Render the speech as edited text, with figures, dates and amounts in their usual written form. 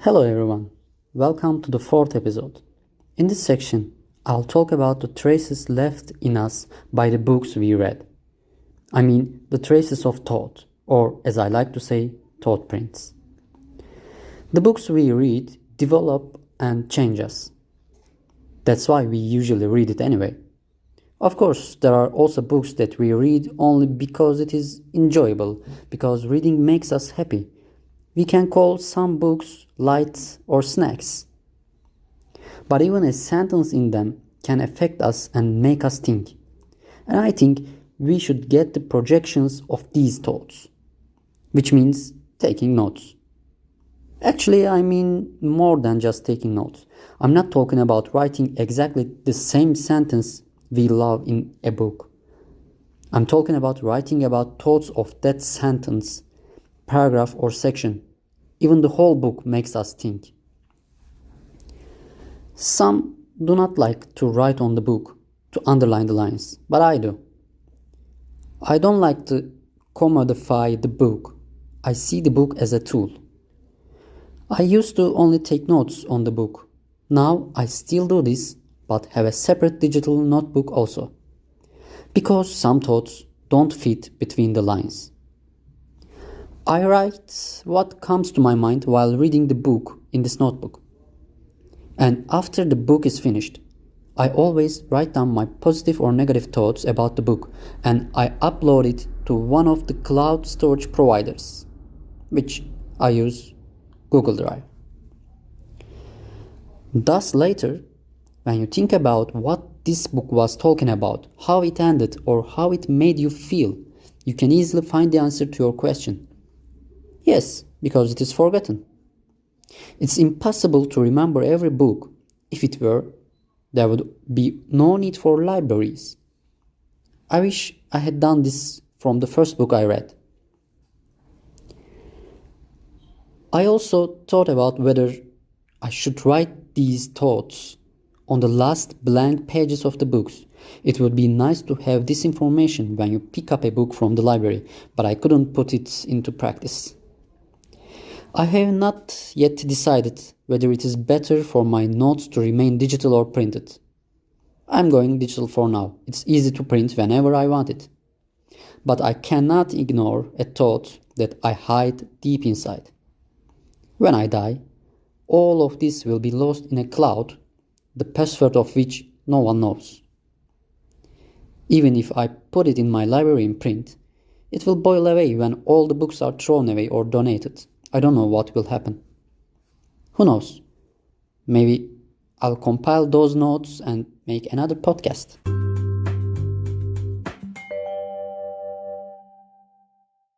Hello everyone, welcome to the fourth episode. In this section, I'll talk about the traces left in us by the books we read. I mean, the traces of thought, or as I like to say, Thoughtprints. The books we read develop and change us. That's why we usually read it anyway. Of course, there are also books that we read only because it is enjoyable, because reading makes us happy. We can call some books light or snacks. But even a sentence in them can affect us and make us think. And I think we should get the projections of these thoughts, which means taking notes. Actually, I mean more than just taking notes. I'm not talking about writing exactly the same sentence we love in a book. I'm talking about writing about thoughts of that sentence, paragraph or section. Even the whole book makes us think. Some do not like to write on the book, to underline the lines, but I do. I don't like to commodify the book. I see the book as a tool. I used to only take notes on the book. Now I still do this, but have a separate digital notebook also. Because some thoughts don't fit between the lines. I write what comes to my mind while reading the book in this notebook. And after the book is finished, I always write down my positive or negative thoughts about the book and I upload it to one of the cloud storage providers, which I use Google Drive. Thus later, when you think about what this book was talking about, how it ended or how it made you feel, you can easily find the answer to your question. Yes, because it is forgotten. It's impossible to remember every book. If it were, there would be no need for libraries. I wish I had done this from the first book I read. I also thought about whether I should write these thoughts on the last blank pages of the books. It would be nice to have this information when you pick up a book from the library, but I couldn't put it into practice. I have not yet decided whether it is better for my notes to remain digital or printed. I'm going digital for now. It's easy to print whenever I want it. But I cannot ignore a thought that I hide deep inside. When I die, all of this will be lost in a cloud, the password of which no one knows. Even if I put it in my library in print, it will boil away when all the books are thrown away or donated. I don't know what will happen. Who knows? Maybe I'll compile those notes and make another podcast.